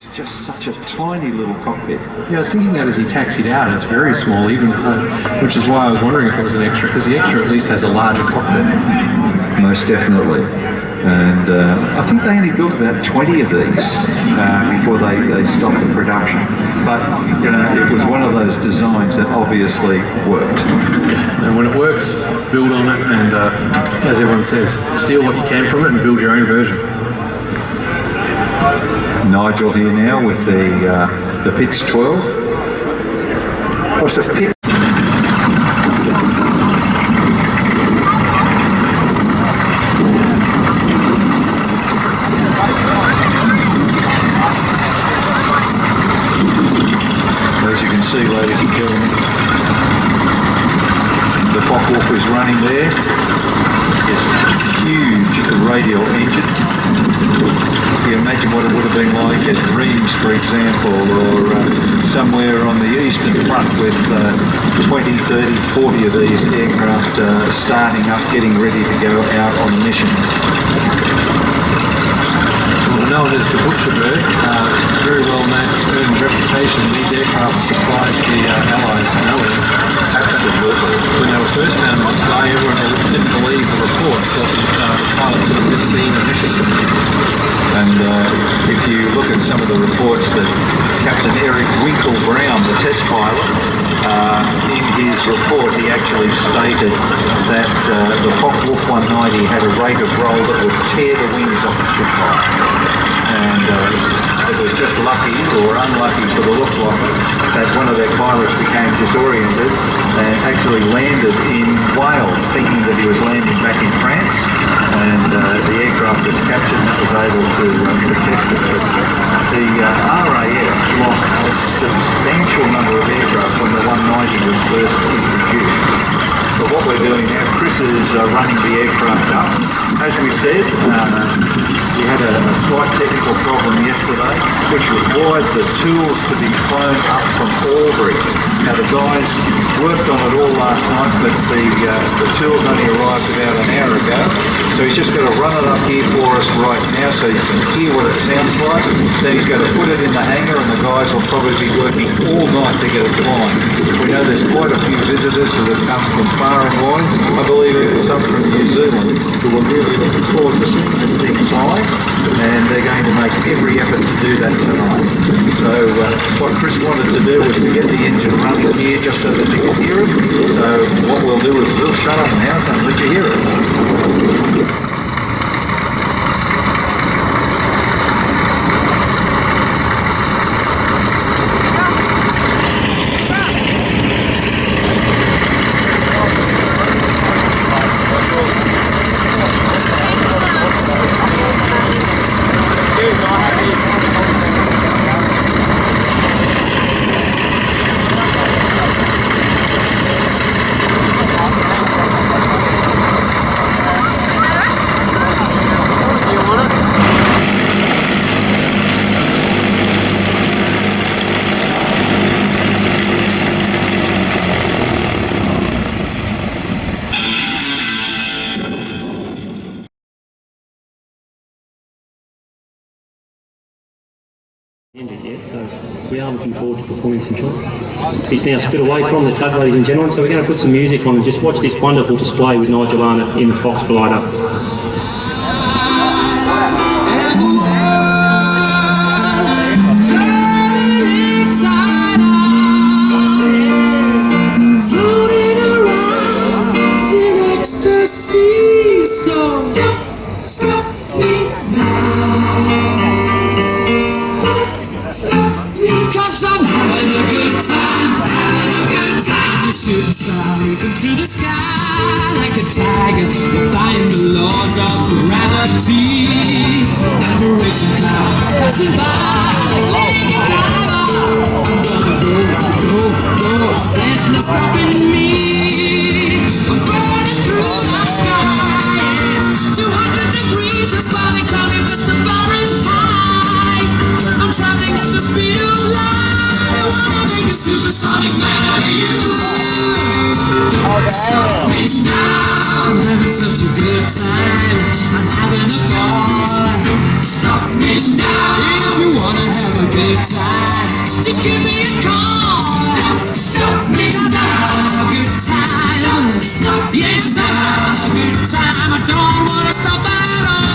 It's just such a tiny little cockpit. Yeah, I was thinking that as he taxied out, it's very small, even, which is why I was wondering if it was an extra, because the extra at least has a larger cockpit. Most definitely. And I think they only built about 20 of these before they stopped the production. But, you know, it was one of those designs that obviously worked. And when it works, build on it, and as everyone says, steal what you can from it and build your own version. Nigel here now with the Pitts 12. What's the Pitt? As you can see, ladies and gentlemen, the Focke-Wulf is running there. This huge radial engine. You imagine what it would have been like at Reims, for example, or somewhere on the Eastern Front with 20, 30, 40 of these aircraft starting up, getting ready to go out on a mission. Well, known as the Butcher Bird, very well earned reputation. These aircraft supplied the Allies nowhere. Absolutely. When they were first found in the sky, everyone didn't believe the reports, thought the pilots had just seen a mission. And if you look at some of the reports that Captain Eric Winkle Brown, the test pilot, in his report he actually stated that the Focke-Wulf 190 had a rate of roll that would tear the wings off the Spitfire. And it was just lucky or unlucky for the Luftwaffe that one of their pilots became disoriented and actually landed in Wales, thinking that he was landing back in France, and the aircraft was captured and was able to test it. But the RAF lost a substantial number of aircraft when the 190 was first introduced. But what we're doing now, Chris is running the aircraft up. As we said, we had a slight technical problem yesterday, which required the tools to be flown up from Albury. Now the guys worked on it all last night, but the tools only arrived about an hour ago. So he's just going to run it up here for us right now so you can hear what it sounds like. Then he's going to put it in the hangar, and the guys will probably be working all night to get it flying. We know there's quite a few visitors who have come from far and wide. I believe even some from New Zealand who are really looking forward to seeing this thing fly, and they're going to make every effort to do that tonight. So what Chris wanted to do was to get the engine running here just so that they can hear it. So what we'll do is we'll shut up now and let you hear it. Yet, so we are looking forward to performing some shots. He's now spit away from the tug, ladies and gentlemen, so we're going to put some music on and just watch this wonderful display with Nigel Arnott in the Fox glider. To the sky like a tiger, defying the laws of gravity. Embracing cloud, passing by like Lady Diver. I'm gonna go, there's no stopping me. I'm burning through the sky, 200 degrees, just slowly climbing with the Fahrenheit. I'm traveling at the speed of light. I wanna make a supersonic man out of you. Don't stop me now, I'm having such a good time, I'm having a ball. Stop me now, if you wanna have a good time. Just give me a call. Stop me now. Good time. Stop, yes, I'm a good time. I don't wanna stop at all.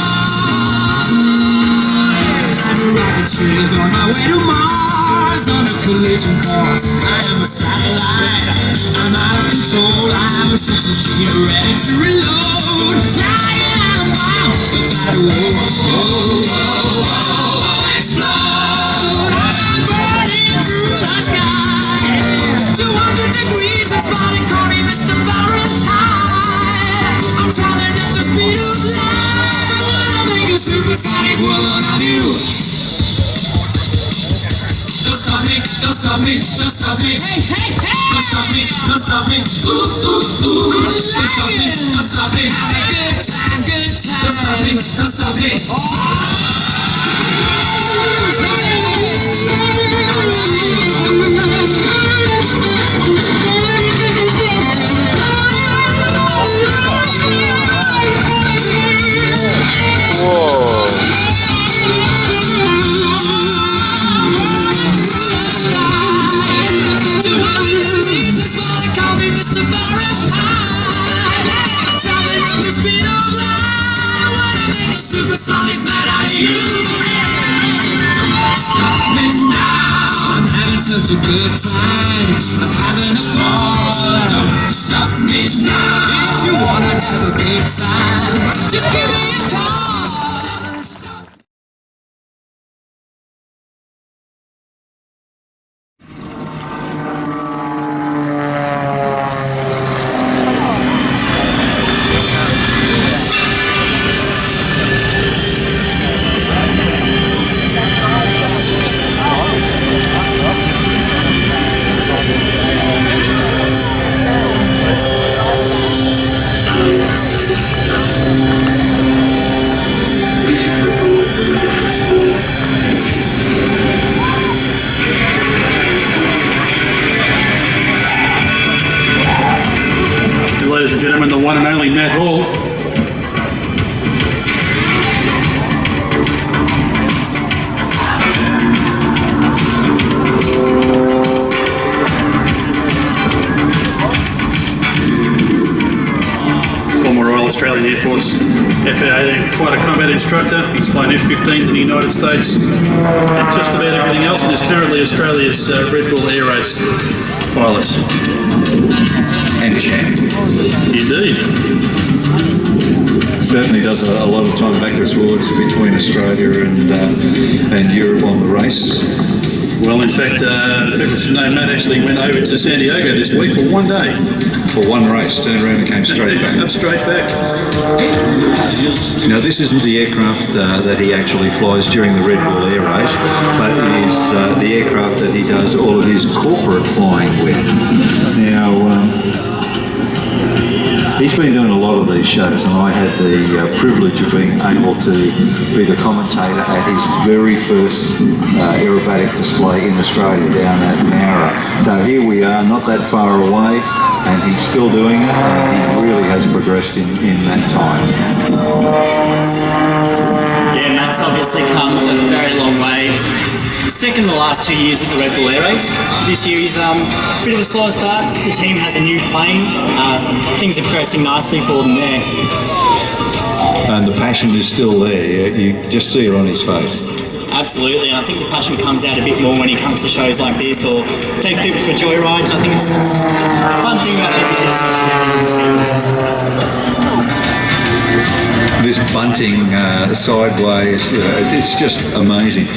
I'm a rocket ship on my way to Mars on a collision course. I am a satellite. I'm out of control. I'm a sense machine ready to reload. Flying out of wow. Explode. I'm burning through the sky. 200 degrees, that's why they call me Mr. Fahrenheit. I'm traveling at the speed of light. I wanna make a supersonic world of you. Don't stop me, don't stop me, don't stop me. Hey, hey, hey! Don't stop me, don't stop me. Ooh, ooh, ooh. Don't stop me, don't stop me. Have a good time, good time. Don't stop me, don't stop me. Supersonic man, are you? Stop me now. I'm having such a good time. I'm having a ball. Don't stop me now. If you wanna have a good time, just give me a call. Ladies and gentlemen, the one and only Matt Hall. Former Royal Australian Air Force F-18 fighter combat instructor. He's flown F-15s in the United States and just about everything else, and is currently Australia's Red Bull Air Race pilot. And champ. Indeed. Certainly does a lot of time backwards forwards between Australia and Europe on the race. Well, in fact, Matt actually went over to San Diego this week for one day. For one race, turned around and came straight back. Up straight back. Now, this isn't the aircraft that he actually flies during the Red Bull Air Race, but it is the aircraft that he does all of his corporate flying with. Now, he's been doing a lot of these shows, and I had the privilege of being able to be the commentator at his very first aerobatic display in Australia down at Nowra. So here we are, not that far away, and he's still doing it, and he really has progressed in that time. Yeah, Matt's obviously come a very long way. Second the last 2 years at the Red Bull Air Race. This year he's a bit of a slower start. The team has a new plane. Things are progressing nicely for them there. And the passion is still there. You just see it on his face. Absolutely, and I think the passion comes out a bit more when he comes to shows like this or takes people for joyrides. I think it's a fun thing about aviation is sharing. This bunting sideways, it's just amazing.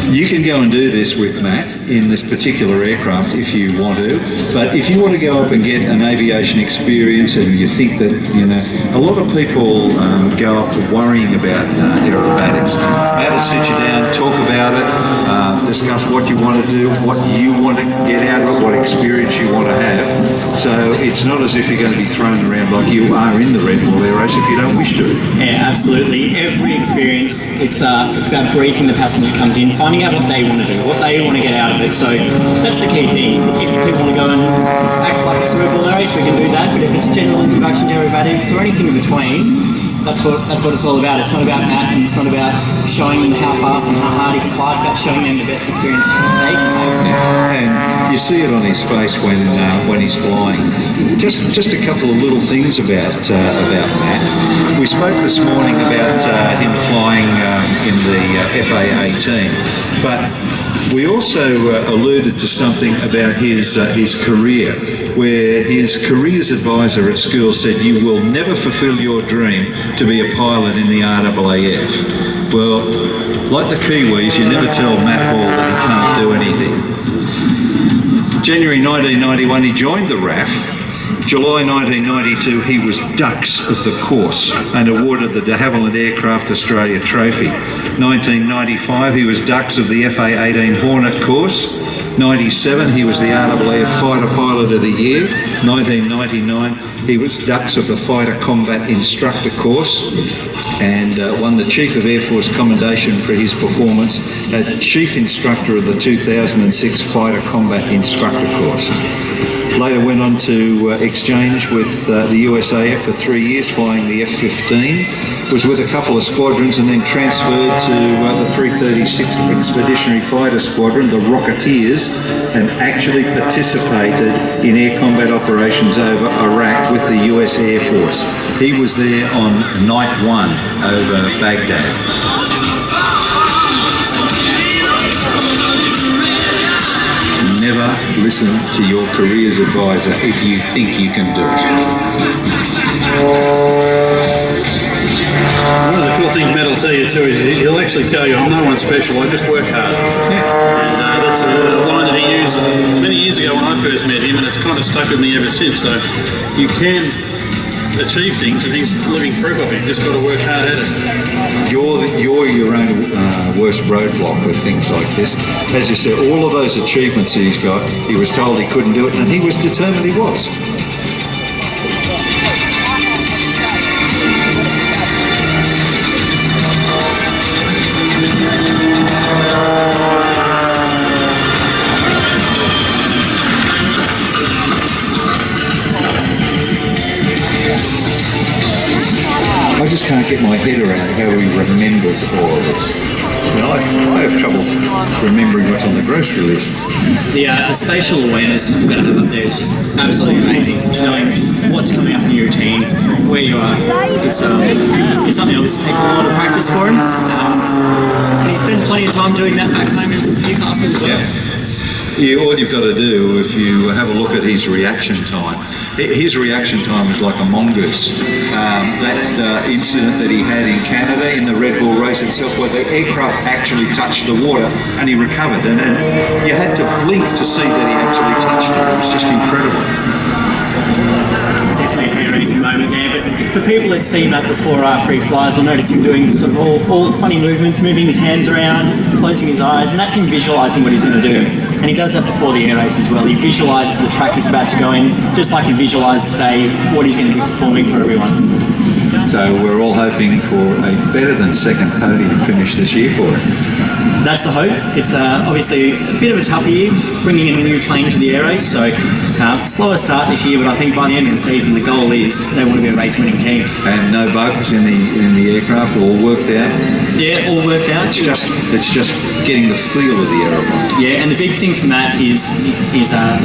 You can go and do this with Matt in this particular aircraft if you want to, but if you want to go up and get an aviation experience and you think that, you know, a lot of people go up worrying about aerobatics. Matt will sit you down, talk about it, discuss what you want to do, what you want to get out of it, what experience you want to have. So it's not as if you're going to be thrown around like you are in the Red Bull Air Race if you don't wish to. Yeah, absolutely. Every experience, it's about briefing the passenger that comes in, finding out what they want to do, what they want to get out of it. So that's the key thing. If people want to go and act like it's a Red Bull Air Race, we can do that. But if it's a general introduction to aerobatics or anything in between, That's what it's all about. It's not about Matt, and it's not about showing them how fast and how hard he can fly. It's about showing them the best experience they can have. And you see it on his face when he's flying. Just a couple of little things about Matt. We spoke this morning about him flying in the FA-18, but we also alluded to something about his career, where his careers advisor at school said, "You will never fulfil your dream to be a pilot in the RAAF." Well, like the Kiwis, you never tell Matt Hall that he can't do anything. January 1991, he joined the RAF. July 1992, he was Dux of the course and awarded the de Havilland Aircraft Australia Trophy. 1995, he was Dux of the FA-18 Hornet course. 97, he was the RAAF Fighter Pilot of the Year. 1999, he was Dux of the Fighter Combat Instructor course and won the Chief of Air Force Commendation for his performance as Chief Instructor of the 2006 Fighter Combat Instructor course. Later went on to exchange with the USAF for 3 years, flying the F-15. Was with a couple of squadrons and then transferred to the 336th Expeditionary Fighter Squadron, the Rocketeers, and actually participated in air combat operations over Iraq with the US Air Force. He was there on night 1 over Baghdad. Never listen to your careers advisor if you think you can do it. One of the cool things Matt will tell you too is he'll actually tell you, "I'm no one special, I just work hard." And that's a line that he used many years ago when I first met him, and it's kind of stuck with me ever since. So you can achieve things, and he's living proof of it. You just got to work hard at it. You're your own worst roadblock with things like this. As you said, all of those achievements he's got, he was told he couldn't do it, and he was determined he was. I just can't get my head around how he remembers all of this. I have trouble remembering what's on the grocery list. The spatial awareness we've got to have up there is just absolutely amazing. Knowing what's coming up in your routine, where you are, it's something that takes a lot of practice for him. And he spends plenty of time doing that back home in Newcastle as well. Yeah, all you've got to do, if you have a look at his reaction time, his reaction time is like a mongoose. That incident that he had in Canada in the Red Bull race itself, where the aircraft actually touched the water and he recovered, and you had to blink to see that he actually touched it. It was just incredible. Definitely an amazing moment there, but for people that see that before or after he flies, I'll notice him doing sort of all funny movements, moving his hands around, closing his eyes, and that's him visualising what he's going to do. And he does that before the air race as well. He visualises the track he's about to go in, just like he visualised today what he's going to be performing for everyone. So we're all hoping for a better than second podium finish this year for him. That's the hope. It's obviously a bit of a tougher year, bringing in a new plane to the air race, so slower start this year, but I think by the end of the season the goal is they want to be a race-winning team. And no bugs in the aircraft, all worked out? Yeah, all worked out. It's just getting the feel of the aeroplane. Yeah, and the big thing from that is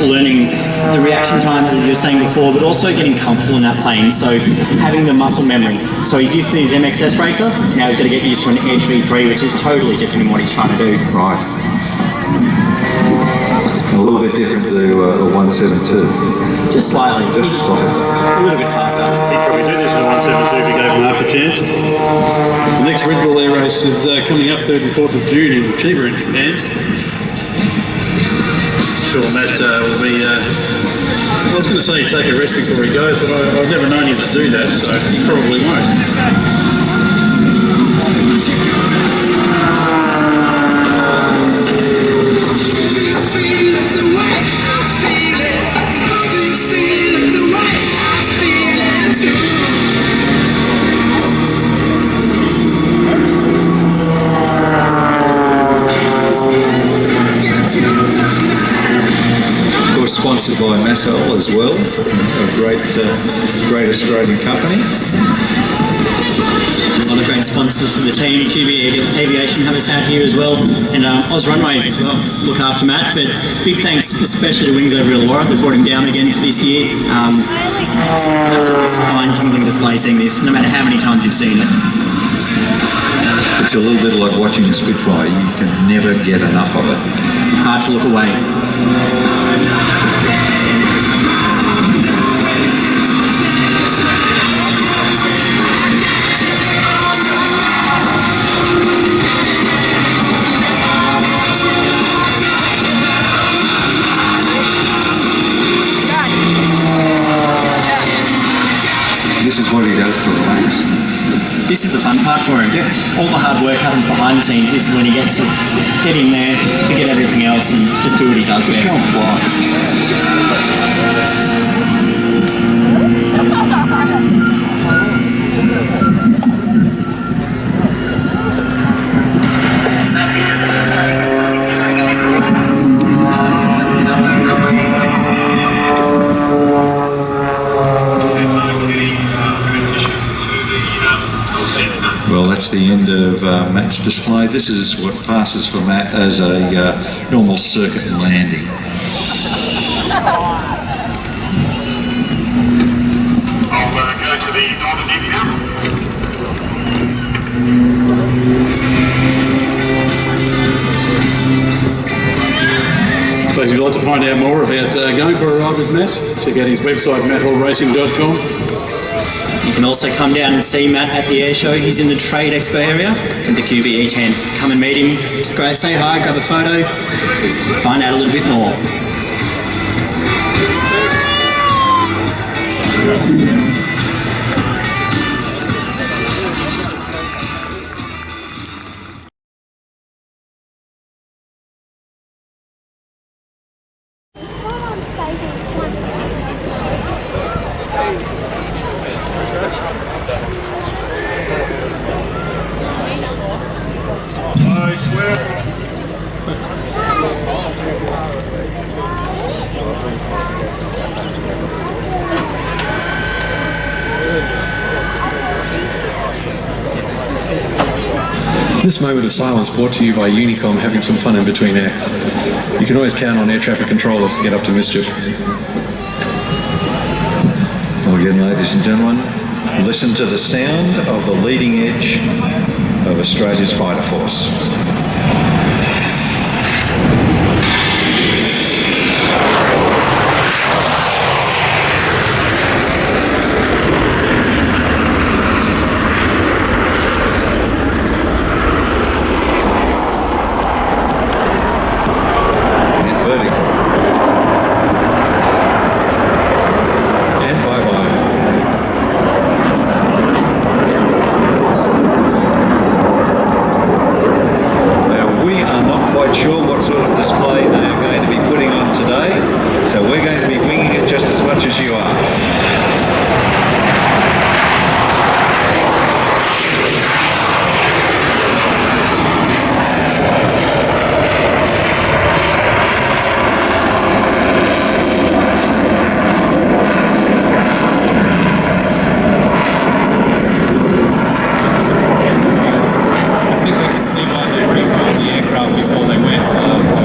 learning the reaction times, as you were saying before, but also getting comfortable in that plane, so having the muscle memory. So he's used to his MXS racer, now he's got to get used to an Edge V3, which is totally different in what he's trying to do. Right. A little bit different to a 172. Just slightly. Just slightly. A little bit faster. He'd probably do this in a 172 if he gave him half a chance. The next Red Bull Air Race is coming up 3rd and 4th of June in Chiba in Japan. Sure, Matt will be. I was going to say take a rest before he goes, but I've never known him to do that, so he probably won't. Sponsored by Massol as well, a great Australian company. other great sponsors for the team. QB Aviation have us out here as well, and Oz Runways as well look after Matt. But big thanks especially to Wings over Illawarra. They brought him down again for this year. It's an absolutely spine-tingling display seeing this, no matter how many times you've seen it. It's a little bit like watching a Spitfire. You can never get enough of it. Hard to look away. This is what he does to relax. This is the fun part for him. All the hard work happens behind the scenes. This is when he gets to get in there, forget everything else, and just do what he does best. Just go and fly. Well, that's the end of Matt's display. This is what passes for Matt as a normal circuit landing. I'll go to the northern end now. So if you'd like to find out more about going for a ride with Matt, check out his website, matthallracing.com. You can also come down and see Matt at the air show. He's in the Trade Expo area in the QBE tent. Come and meet him. Just go say hi, grab a photo, find out a little bit more. I swear. This moment of silence brought to you by Unicom having some fun in between acts. You can always count on air traffic controllers to get up to mischief. Well, again, ladies and gentlemen, listen to the sound of the leading edge of Australia's fighter force. Sure what sort of display they are going to be putting on today, so we're going to be winging it just as much as you are.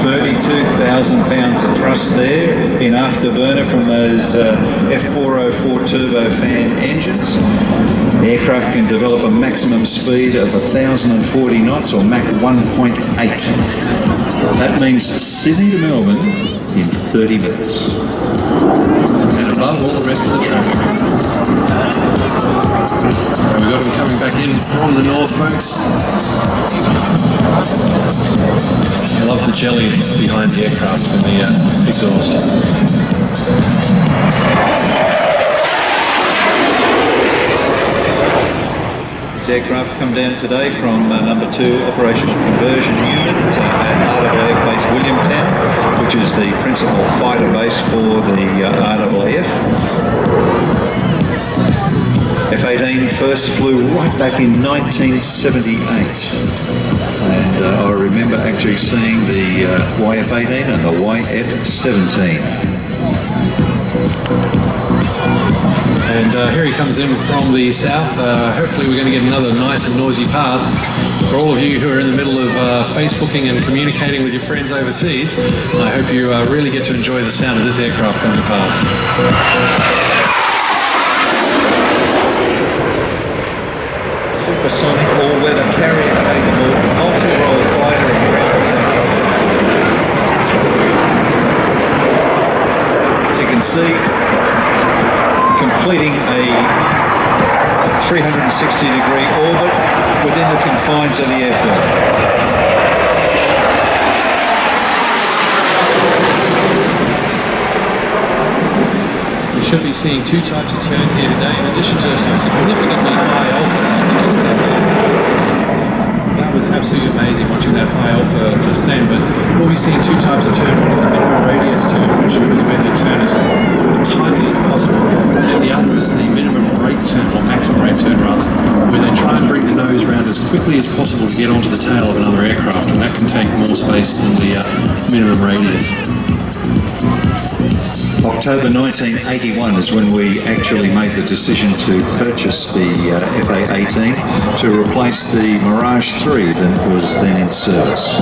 £32,000 of thrust there in afterburner from those F404 turbofan engines. The aircraft can develop a maximum speed of 1,040 knots or Mach 1.8. That means Sydney to Melbourne in 30 minutes. And above all the rest of the traffic. So we've got them coming back in from the north, folks. I love the jelly behind the aircraft and the exhaust. This aircraft come down today from number 2 Operational Conversion Unit at RAAF Base Williamtown, which is the principal fighter base for the RAAF. F-18 first flew right back in 1978, and I remember actually seeing the YF-18 and the YF-17. And here he comes in from the south. Hopefully we're going to get another nice and noisy pass. For all of you who are in the middle of Facebooking and communicating with your friends overseas, I hope you really get to enjoy the sound of this aircraft coming past. Supersonic all-weather carrier capable multi-role fighter and ground attack aircraft. As you can see, completing a 360-degree orbit within the confines of the airfield. We should be seeing two types of turn here today, in addition to some significantly high alpha like we just had there. That was absolutely amazing watching that high alpha just then, but we'll be seeing two types of turn. One is the minimum radius turn, which is where the turn is tightly as possible, and the other is the minimum rate turn, or maximum rate turn rather, where they try and bring the nose round as quickly as possible to get onto the tail of another aircraft, and that can take more space than the minimum radius. October 1981 is when we actually made the decision to purchase the FA-18 to replace the Mirage 3 that was then in service.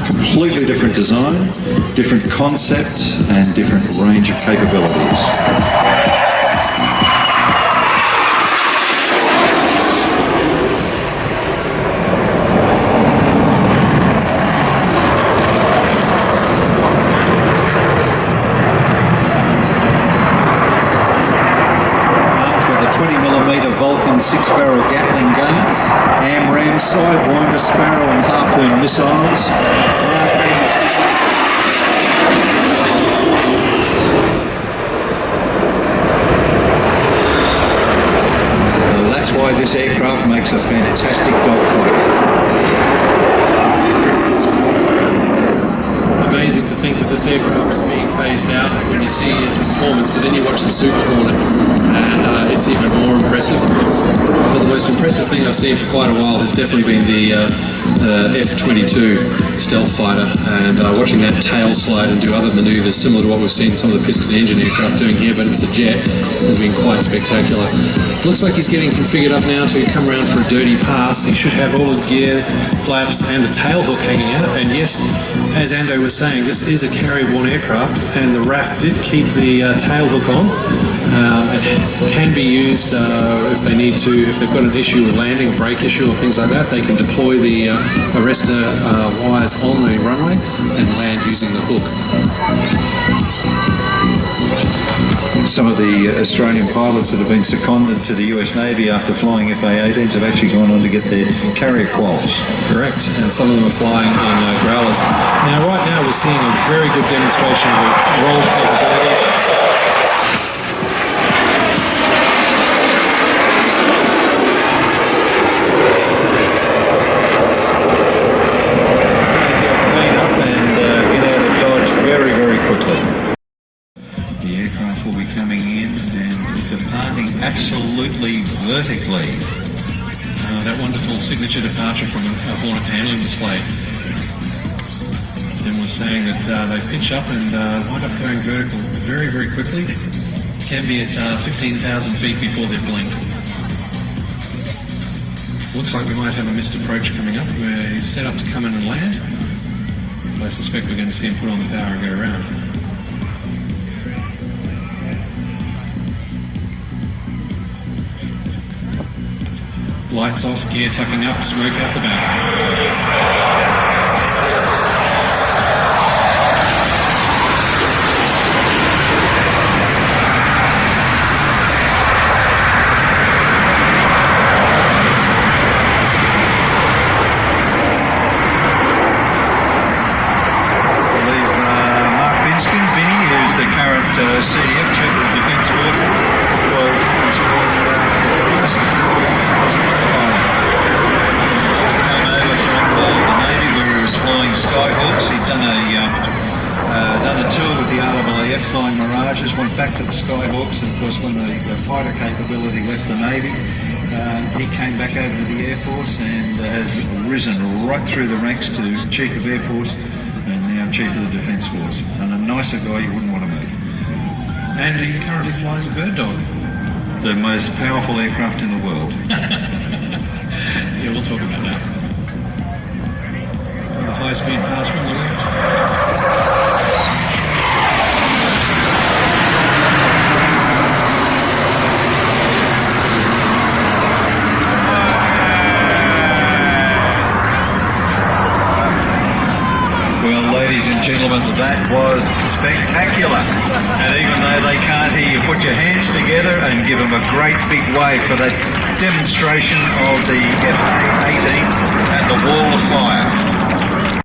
Completely different design, different concept, and different range of capabilities. Vulcan 6-barrel Gatling gun, AMRAAM, Sidewinder, Sparrow and Harpoon missiles. That's why this aircraft makes a fantastic dogfighter. Amazing to think that this aircraft is being phased out when you see its performance, but then you watch the Super Hornet and it's even more impressive. But the most impressive thing I've seen for quite a while has definitely been the F-22 stealth fighter, and watching that tail slide and do other manoeuvres similar to what we've seen some of the piston engine aircraft doing here, but it's a jet, has been quite spectacular. Looks like he's getting configured up now to come around for a dirty pass. He should have all his gear, flaps and a tail hook hanging out, and yes, as Ando was saying, this is a carrier-borne aircraft, and the RAF did keep the tail hook on. It can be used if they need to, if they've got an issue with landing, a brake issue or things like that, they can deploy the arrestor wires on the runway and land using the hook. Some of the Australian pilots that have been seconded to the US Navy after flying FA-18s have actually gone on to get their carrier quals. Correct, and some of them are flying in growlers. Now, right now we're seeing a very good demonstration of roll capability. Clean up and get out of Dodge very, very quickly. The aircraft will be coming in and departing absolutely vertically. That wonderful signature departure from a Hornet handling display. Tim was saying that they pitch up and wind up going vertical very, very quickly. Can be at 15,000 feet before they're blinked. Looks like we might have a missed approach coming up where he's set up to come in and land. But I suspect we're going to see him put on the power and go around. Lights off, gear tucking up, smoke out the back. CDF Chief of the Defence Forces was actually the first to fly a Skyhawk. He came over from the Navy where he was flying Skyhawks. He'd done a tour with the RAAF flying Mirages, went back to the Skyhawks, and of course when the fighter capability left the Navy, he came back over to the Air Force and has risen right through the ranks to Chief of Air Force and now Chief of the Defence Force. And a nicer guy you wouldn't want to meet. And he currently flies a bird dog. the most powerful aircraft in the world. Yeah, we'll talk about that. The high-speed pass from the left. Well, ladies and gentlemen, that was spectacular. And even though they can't hear you, put your hands together and give them a great big wave for that demonstration of the FA-18 and the Wall of Fire.